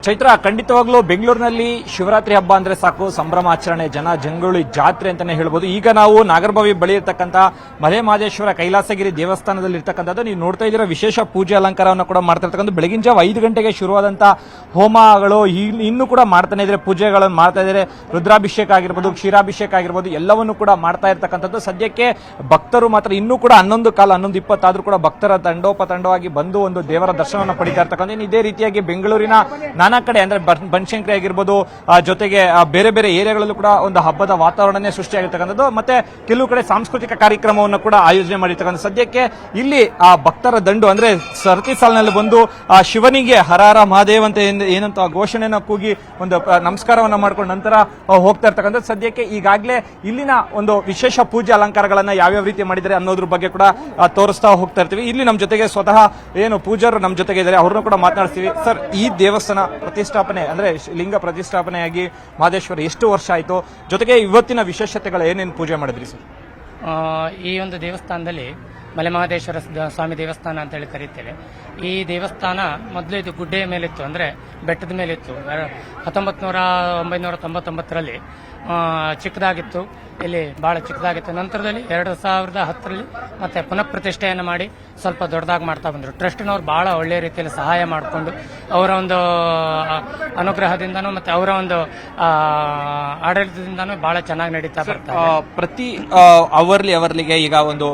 ಚೈತ್ರ, ಖಂಡಿತವಾಗ್ಲೂ ಬೆಂಗಳೂರಿನಲ್ಲಿ ಶಿವರಾತ್ರಿ ಹಬ್ಬ ಅಂದ್ರೆ ಸಾಕು ಸಂಭ್ರಮ ಆಚರಣೆ, ಜನ ಜಂಗುಳಿ ಜಾತ್ರೆ ಅಂತಾನೆ ಹೇಳ್ಬೋದು. ಈಗ ನಾವು ನಾಗರಬಾವಿ ಬಳಿ ಇರ್ತಕ್ಕಂಥ ಮಲೆಮಹದೇಶ್ವರ ಕೈಲಾಸಗಿರಿ ದೇವಸ್ಥಾನದಲ್ಲಿ ಇರ್ತಕ್ಕಂಥದ್ದು ನೀವು ನೋಡ್ತಾ ಇದ್ದೀರಾ. ವಿಶೇಷ ಪೂಜೆ ಅಲಂಕಾರವನ್ನು ಕೂಡ ಮಾಡ್ತಾ ಇರ್ತಕ್ಕಂಥ ಬೆಳಗಿನ ಜಾವ 5 ಗಂಟೆಗೆ ಶುರುವಾದಂತ ಹೋಮಗಳು ಇನ್ನೂ ಕೂಡ ಮಾಡ್ತಾನೆ ಇದ್ದಾರೆ, ಪೂಜೆಗಳನ್ನು ಮಾಡ್ತಾ ಇದ್ದಾರೆ. ರುದ್ರಾಭಿಷೇಕ ಆಗಿರ್ಬೋದು, ಕ್ಷೀರಾಭಿಷೇಕ ಆಗಿರ್ಬೋದು, ಎಲ್ಲವನ್ನು ಕೂಡ ಮಾಡ್ತಾ ಇರ್ತಕ್ಕಂಥದ್ದು. ಸದ್ಯಕ್ಕೆ ಭಕ್ತರು ಮಾತ್ರ ಇನ್ನೂ ಕೂಡ 11:20 ಆದ್ರೂ ಕೂಡ ಭಕ್ತರ ತಂಡೋಪತಂಡವಾಗಿ ಬಂದು ಒಂದು ದೇವರ ದರ್ಶನವನ್ನು ಪಡಿತಾ ಇರ್ತಕ್ಕಂಥ. ಇದೇ ರೀತಿಯಾಗಿ ಬೆಂಗಳೂರಿನ ನಾನಾ ಕಡೆ ಅಂದ್ರೆ ಬನಶಂಕರಿ ಆಗಿರ್ಬೋದು, ಜೊತೆಗೆ ಬೇರೆ ಬೇರೆ ಏರಿಯಾಗಳಲ್ಲೂ ಕೂಡ ಒಂದು ಹಬ್ಬದ ವಾತಾವರಣನೇ ಸೃಷ್ಟಿಯಾಗಿರ್ತಕ್ಕಂಥದ್ದು. ಮತ್ತೆ ಕೆಲವು ಕಡೆ ಸಾಂಸ್ಕೃತಿಕ ಕಾರ್ಯಕ್ರಮವನ್ನು ಕೂಡ ಆಯೋಜನೆ ಮಾಡಿರ್ತಕ್ಕಂಥ. ಸದ್ಯಕ್ಕೆ ಇಲ್ಲಿ ಆ ಭಕ್ತರ ದಂಡು ಅಂದ್ರೆ ಸರತಿ ಸಾಲಿನಲ್ಲಿ ಬಂದು ಆ ಶಿವನಿಗೆ ಹರ ಹರ ಮಹಾದೇವ್ ಅಂತ ಏನಂತ ಘೋಷಣೆಯನ್ನು ಕೂಗಿ ಒಂದು ನಮಸ್ಕಾರವನ್ನ ಮಾಡ್ಕೊಂಡು ನಂತರ ಹೋಗ್ತಾ ಇರ್ತಕ್ಕಂಥ. ಸದ್ಯಕ್ಕೆ ಈಗಾಗಲೇ ಇಲ್ಲಿನ ಒಂದು ವಿಶೇಷ ಪೂಜೆ ಅಲಂಕಾರಗಳನ್ನ ಯಾವ್ಯಾವ ರೀತಿ ಮಾಡಿದ್ದಾರೆ ಅನ್ನೋದ್ರ ಬಗ್ಗೆ ಕೂಡ ತೋರಿಸ್ತಾ ಹೋಗ್ತಾ ಇರ್ತೀವಿ. ಇಲ್ಲಿ ನಮ್ಮ ಜೊತೆಗೆ ಸ್ವತಃ ಏನು ಪೂಜಾರರು ನಮ್ಮ ಜೊತೆಗೆ ಇದ್ದಾರೆ, ಅವ್ರನ್ನ ಕೂಡ ಮಾತನಾಡ್ತೀವಿ. ಸರ್, ಈ ದೇವಸ್ಥಾನ ಪ್ರತಿಷ್ಠಾಪನೆ ಅಂದ್ರೆ ಲಿಂಗ ಪ್ರತಿಷ್ಠಾಪನೆಯಾಗಿ ಮಹದೇಶ್ವರ ಎಷ್ಟು ವರ್ಷ ಆಯಿತು, ಜೊತೆಗೆ ಇವತ್ತಿನ ವಿಶೇಷತೆಗಳು ಏನೇನು ಪೂಜೆ ಮಾಡಿದ್ರಿ ಸರ್? ಈ ಒಂದು ದೇವಸ್ಥಾನದಲ್ಲಿ ಮಲೆಮಹದೇಶ್ವರ ಸ್ವಾಮಿ ದೇವಸ್ಥಾನ ಅಂತ ಹೇಳಿ ಕರೀತೇವೆ. ಈ ದೇವಸ್ಥಾನ ಮೊದಲು ಇದು ಗುಡ್ಡೆಯ ಮೇಲಿತ್ತು, ಅಂದ್ರೆ ಬೆಟ್ಟದ ಮೇಲಿತ್ತು. 1999ರಲ್ಲಿ ಚಿಕ್ಕದಾಗಿತ್ತು, ಇಲ್ಲಿ ಬಹಳ ಚಿಕ್ಕದಾಗಿತ್ತು. ನಂತರದಲ್ಲಿ 2010ರಲ್ಲಿ ಮತ್ತೆ ಪುನಃ ಪ್ರತಿಷ್ಠೆಯನ್ನು ಮಾಡಿ ಸ್ವಲ್ಪ ದೊಡ್ಡದಾಗಿ ಮಾಡ್ತಾ ಬಂದರು. ಟ್ರಸ್ಟ್ನವ್ರು ಬಹಳ ಒಳ್ಳೆಯ ರೀತಿಯಲ್ಲಿ ಸಹಾಯ ಮಾಡಿಕೊಂಡು ಅವರ ಒಂದು ಅನುಗ್ರಹದಿಂದನೂ ಮತ್ತೆ ಅವರ ಒಂದು ಆಡಳಿತದಿಂದನೂ ಬಹಳ ಚೆನ್ನಾಗಿ ನಡೀತಾ ಬರ್ತಾರೆ. ಪ್ರತಿ ಅವರ್ಲಿಗೆ ಈಗ ಒಂದು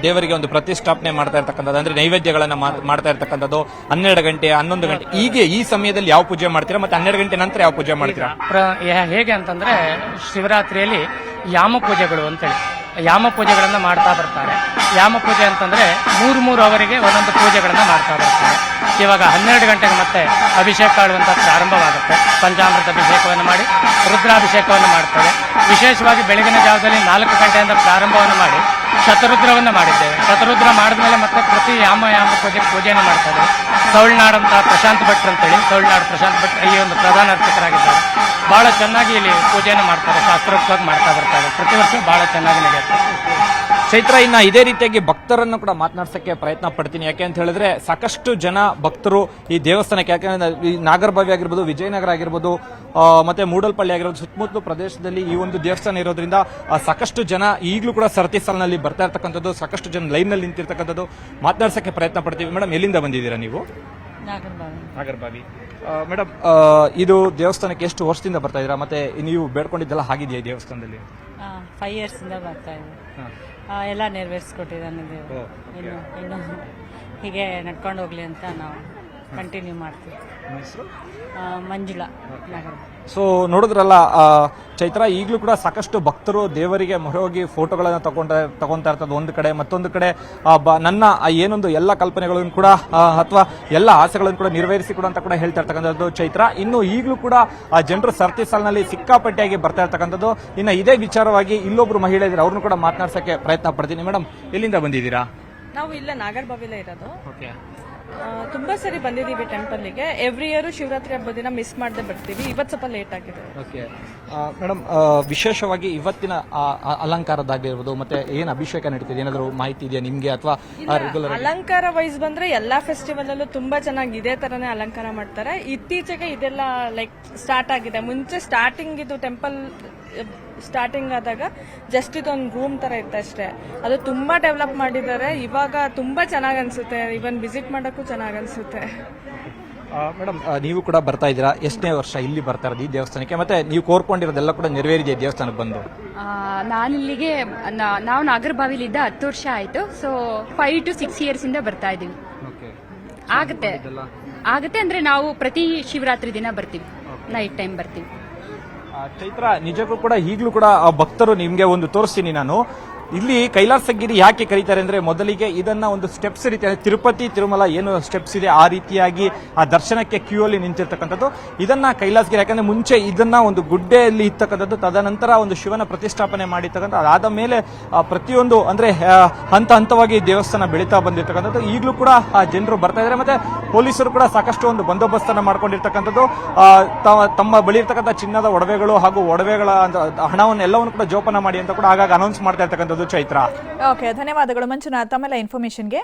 ದೇವರಿಗೆ ಒಂದು ಪ್ರತಿಷ್ಠಾಪನೆ ಮಾಡ್ತಾ ಇರ್ತಕ್ಕಂಥದ್ದು ಅಂದ್ರೆ ನೈವೇದ್ಯಗಳನ್ನ ಮಾಡ್ತಾ ಇರ್ತಕ್ಕಂಥದ್ದು 12 ಗಂಟೆ 11 ಗಂಟೆ ಹೀಗೆ ಈ ಸಮಯದಲ್ಲಿ ಯಾವ ಪೂಜೆ ಮಾಡ್ತೀರಾ, ಮತ್ತೆ 12 ಗಂಟೆ ನಂತರ ಯಾವ ಪೂಜೆ ಮಾಡ್ತೀರಾ? ಹೇಗೆ ಅಂತಂದ್ರೆ ಶಿವರಾತ್ರಿಯಲ್ಲಿ ಯಾಮ ಪೂಜೆಗಳು ಅಂತೇಳಿ ಯಾಮ ಪೂಜೆಗಳನ್ನ ಮಾಡ್ತಾ ಬರ್ತಾರೆ. ಯಾಮ ಪೂಜೆ ಅಂತಂದ್ರೆ 3 ಅವರಿಗೆ ಒಂದೊಂದು ಪೂಜೆಗಳನ್ನ ಮಾಡ್ತಾ ಬರ್ತಾರೆ. ಇವಾಗ 12 ಗಂಟೆಗೆ ಮತ್ತೆ ಅಭಿಷೇಕ ಆಡುವಂತ ಪ್ರಾರಂಭವಾಗುತ್ತೆ. ಪಂಚಾಮೃತ ಅಭಿಷೇಕವನ್ನು ಮಾಡಿ ರುದ್ರಾಭಿಷೇಕವನ್ನು ಮಾಡ್ತೇವೆ. ವಿಶೇಷವಾಗಿ ಬೆಳಗಿನ ಜಾವದಲ್ಲಿ 4 ಗಂಟೆಯಿಂದ ಪ್ರಾರಂಭವನ್ನು ಮಾಡಿ ಶತರುದ್ರವನ್ನು ಮಾಡಿದ್ದೇವೆ. ಶತರುದ್ರ ಮಾಡಿದ್ಮೇಲೆ ಮತ್ತೆ ಪ್ರತಿ ಯಾಮ ಪೂಜೆಯನ್ನು ಮಾಡ್ತಾರೆ. ಸೌಳ್ನಾಡ್ ಅಂತ ಪ್ರಶಾಂತ್ ಭಟ್ರು ಅಂತೇಳಿ, ಸೌಳ್ನಾಡ್ ಪ್ರಶಾಂತ್ ಭಟ್ ಈ ಒಂದು ಪ್ರಧಾನ ಅರ್ಚಕರಾಗಿದ್ದಾರೆ. ಬಹಳ ಚೆನ್ನಾಗಿ ಇಲ್ಲಿ ಪೂಜೆಯನ್ನು ಮಾಡ್ತಾರೆ, ಶಾಸ್ತ್ರೋಕ್ತವಾಗಿ ಮಾಡ್ತಾ ಬರ್ತಾರೆ. ಪ್ರತಿ ವರ್ಷ ಬಹಳ ಚೆನ್ನಾಗಿ ನಡೆಯುತ್ತೆ. ಚೈತ್ರ, ಇನ್ನ ಇದೇ ರೀತಿಯಾಗಿ ಭಕ್ತರನ್ನು ಕೂಡ ಮಾತನಾಡ್ಸಕ್ಕೆ ಪ್ರಯತ್ನ ಪಡ್ತೀನಿ. ಯಾಕೆ ಅಂತ ಹೇಳಿದ್ರೆ ಸಾಕಷ್ಟು ಜನ ಭಕ್ತರು ಈ ದೇವಸ್ಥಾನಕ್ಕೆ, ಯಾಕಂದ್ರೆ ಈ ನಾಗರಬಾವಿ ಆಗಿರ್ಬೋದು, ವಿಜಯನಗರ ಆಗಿರ್ಬೋದು, ಮತ್ತೆ ಮೂಡಲ್ಪಳ್ಳಿ ಆಗಿರ್ಬೋದು, ಸುತ್ತಮುತ್ತಲು ಪ್ರದೇಶದಲ್ಲಿ ಈ ಒಂದು ದೇವಸ್ಥಾನ ಇರೋದ್ರಿಂದ ಸಾಕಷ್ಟು ಜನ ಈಗಲೂ ಕೂಡ ಸರತಿ ಸಾಲಿನಲ್ಲಿ ಬರ್ತಾ ಇರ್ತಕ್ಕಂಥದ್ದು, ಸಾಕಷ್ಟು ಜನ ಲೈನ್ ನಲ್ಲಿ ನಿಂತಿರ್ತಕ್ಕಂಥದ್ದು. ಮಾತನಾಡ್ಸಕ್ಕೆ ಪ್ರಯತ್ನ ಪಡ್ತೀವಿ. ಮೇಡಮ್, ಎಲ್ಲಿಂದ ಬಂದಿದ್ದೀರಾ ನೀವು? ನಾಗರಬಾವಿ. ಮೇಡಮ್, ಇದು ದೇವಸ್ಥಾನಕ್ಕೆ ಎಷ್ಟು ವರ್ಷದಿಂದ ಬರ್ತಾ ಇದ್ದೀರಾ, ಮತ್ತೆ ನೀವು ಬೇಡ್ಕೊಂಡಿದ್ದೆಲ್ಲ ಆಗಿದೆಯಾ ಈ ದೇವಸ್ಥಾನದಲ್ಲಿ? 5 years ಇಂದ ಬರ್ತಾ ಇದ್ದೀವಿ. ಎಲ್ಲ ನೆರವೇರಿಸ್ಕೊಟ್ಟಿದ್ದಾನೆ ದೇವರು. ಇನ್ನು ಹೀಗೆ ನಡ್ಕೊಂಡು ಹೋಗ್ಲಿ ಅಂತ ನಾವು ಕಂಟಿನ್ಯೂ ಮಾಡ್ತೀವಿ. ಮಂಜುಳಾ. ಸೊ ನೋಡಿದ್ರಲ್ಲ ಚೈತ್ರ, ಈಗಲೂ ಕೂಡ ಸಾಕಷ್ಟು ಭಕ್ತರು ದೇವರಿಗೆ ಮೊರೆ ಹೋಗಿ ಫೋಟೋಗಳನ್ನು ತಗೊಂತಾ ಇರ್ತದೆ ಒಂದು ಕಡೆ. ಮತ್ತೊಂದು ಕಡೆ ನನ್ನ ಏನೊಂದು ಎಲ್ಲ ಕಲ್ಪನೆಗಳನ್ನು ಕೂಡ ಅಥವಾ ಎಲ್ಲ ಆಸೆಗಳನ್ನು ಕೂಡ ನೆರವೇರಿಸಿ ಕೂಡ ಅಂತ ಕೂಡ ಹೇಳ್ತಾ ಇರ್ತಕ್ಕಂಥದ್ದು ಚೈತ್ರ. ಇನ್ನು ಈಗಲೂ ಕೂಡ ಜನರು ಸರತಿ ಸಾಲಿನಲ್ಲಿ ಸಿಕ್ಕಾಪಟ್ಟೆಯಾಗಿ ಬರ್ತಾ ಇರ್ತಕ್ಕಂಥದ್ದು. ಇನ್ನು ಇದೇ ವಿಚಾರವಾಗಿ ಇಲ್ಲೊಬ್ರು ಮಹಿಳೆ ಇದ್ದಾರೆ, ಅವ್ರನ್ನು ಕೂಡ ಮಾತನಾಡ್ಸಕ್ಕೆ ಪ್ರಯತ್ನ ಪಡ್ತೀನಿ. ಮೇಡಮ್, ಎಲ್ಲಿಂದ ಬಂದಿದ್ದೀರಾ? ನಾವು ಇಲ್ಲ ನಾಗರಬಾವಿಲೇ ಇರೋದು. ಓಕೆ. ತುಂಬಾ ಸರಿ ಬಂದಿದ್ದೀವಿ ಟೆಂಪಲ್ಗೆ. ಎವ್ರಿ ಇಯರ್ ಶಿವರಾತ್ರಿ ಹಬ್ಬದ ದಿನ ಮಿಸ್ ಮಾಡದೆ ಬರ್ತೀವಿ. ಇವತ್ತು ಸ್ವಲ್ಪ ಲೇಟ್ ಆಗಿದೆ. ಓಕೆ ಮೇಡಮ್, ವಿಶೇಷವಾಗಿ ಇವತ್ತಿನ ಅಲಂಕಾರದಾಗಿರ್ಬೋದು ಮತ್ತೆ ಏನ್ ಅಭಿಷೇಕ ನಡೀತಿದೆ, ಏನಾದ್ರು ಮಾಹಿತಿ ಇದೆಯಾ ನಿಮ್ಗೆ? ಅಥವಾ ಅಲಂಕಾರ ವೈಸ್ ಬಂದ್ರೆ ಎಲ್ಲಾ ಫೆಸ್ಟಿವಲ್ ಅಲ್ಲೂ ತುಂಬಾ ಚೆನ್ನಾಗಿ ಇದೇ ತರನೇ ಅಲಂಕಾರ ಮಾಡ್ತಾರೆ. ಇತ್ತೀಚೆಗೆ ಇದೆಲ್ಲ ಲೈಕ್ ಸ್ಟಾರ್ಟ್ ಆಗಿದೆ. ಮುಂಚೆ ಸ್ಟಾರ್ಟಿಂಗ್ ಇದು ಟೆಂಪಲ್ ಸ್ಟಾರ್ಟಿಂಗ್ ಆದಾಗ ಜಸ್ಟ್ ಇದೊಂದು ರೂಮ್ ತರ ಇತ್ತು ಅಷ್ಟೇ. ಅದು ತುಂಬಾ ಡೆವಲಪ್ ಮಾಡಿದ್ದಾರೆ. ಇವಾಗ ತುಂಬಾ ಚೆನ್ನಾಗಿ ಅನ್ಸುತ್ತೆ. ಇವನ್ ವಿಸಿಟ್ ಮಾಡಕ್ಕೂ ಚೆನ್ನಾಗಿ ಅನ್ಸುತ್ತೆ. ಮೇಡಮ್, ನೀವು ಕೂಡ ಬರ್ತಾ ಇದ್ದೀರಾ, ಎಷ್ಟನೇ ವರ್ಷ ಇಲ್ಲಿ ಬರ್ತಾ ಇರೋದು ಈ ದೇವಸ್ಥಾನಕ್ಕೆ, ಮತ್ತೆ ನೀವು ಕೋರ್ಕೊಂಡಿರೋದೆಲ್ಲ ಕೂಡ ನೆರವೇರಿದೆ ದೇವಸ್ಥಾನಕ್ಕೆ ಬಂದು? ನಾನಿಲ್ಲಿಗೆ ನಾವು ನಾಗರಬಾವಿಲಿದ್ದ 10 ವರ್ಷ ಆಯ್ತು. ಸೊ 5 to 6 years ಇಂದ ಬರ್ತಾ ಇದೀವಿ. ಆಗತ್ತೆ ಅಂದ್ರೆ ನಾವು ಪ್ರತಿ ಶಿವರಾತ್ರಿ ದಿನ ಬರ್ತೀವಿ, ನೈಟ್ ಟೈಮ್ ಬರ್ತೀವಿ. ಚೈತ್ರ, ನಿಜಕ್ಕೂ ಕೂಡ ಈಗಲೂ ಕೂಡ ಭಕ್ತರು ನಿಮ್ಗೆ ಒಂದು ತೋರಿಸ್ತೀನಿ ನಾನು. ಇಲ್ಲಿ ಕೈಲಾಸಗಿರಿ ಯಾಕೆ ಕರೀತಾರೆ ಅಂದ್ರೆ ಮೊದಲಿಗೆ ಇದನ್ನ ಒಂದು ಸ್ಟೆಪ್ಸ್ ರೀತಿ ತಿರುಪತಿ ತಿರುಮಲ ಏನು ಸ್ಟೆಪ್ಸ್ ಇದೆ ಆ ರೀತಿಯಾಗಿ ಆ ದರ್ಶನಕ್ಕೆ ಕ್ಯೂ ಅಲ್ಲಿ ನಿಂತಿರ್ತಕ್ಕಂಥದ್ದು. ಇದನ್ನ ಕೈಲಾಸಗಿರಿ ಯಾಕಂದ್ರೆ ಮುಂಚೆ ಇದನ್ನ ಒಂದು ಗುಡ್ಡೆಯಲ್ಲಿ ಇರ್ತಕ್ಕಂಥದ್ದು, ತದನಂತರ ಒಂದು ಶಿವನ ಪ್ರತಿಷ್ಠಾಪನೆ ಮಾಡಿರ್ತಕ್ಕಂಥ. ಅದಾದ ಮೇಲೆ ಪ್ರತಿಯೊಂದು ಅಂದ್ರೆ ಹಂತ ಹಂತವಾಗಿ ದೇವಸ್ಥಾನ ಬೆಳೀತಾ ಬಂದಿರ್ತಕ್ಕಂಥದ್ದು. ಈಗಲೂ ಕೂಡ ಜನರು ಬರ್ತಾ ಇದ್ದಾರೆ, ಮತ್ತೆ ಪೊಲೀಸರು ಕೂಡ ಸಾಕಷ್ಟು ಒಂದು ಬಂದೋಬಸ್ತನ್ನ ಮಾಡ್ಕೊಂಡಿರ್ತಕ್ಕಂಥದ್ದು. ತಮ್ಮ ಬಳಿ ಇರ್ತಕ್ಕಂಥ ಚಿನ್ನದ ಒಡವೆಗಳು ಹಾಗೂ ಒಡವೆಗಳ ಹಣವನ್ನು ಎಲ್ಲವನ್ನು ಕೂಡ ಜೋಪಾನ ಮಾಡಿ ಅಂತ ಕೂಡ ಆಗಾಗ ಅನೌನ್ಸ್ ಮಾಡ್ತಾ ಇರ್ತಕ್ಕಂಥದ್ದು. ಚೈತ್ರ, ಓಕೆ, ಧನ್ಯವಾದಗಳು ಮಂಜುನಾಥ್ ತಮ್ಮೆಲ್ಲ ಇನ್ಫಾರ್ಮೇಶನ್ಗೆ.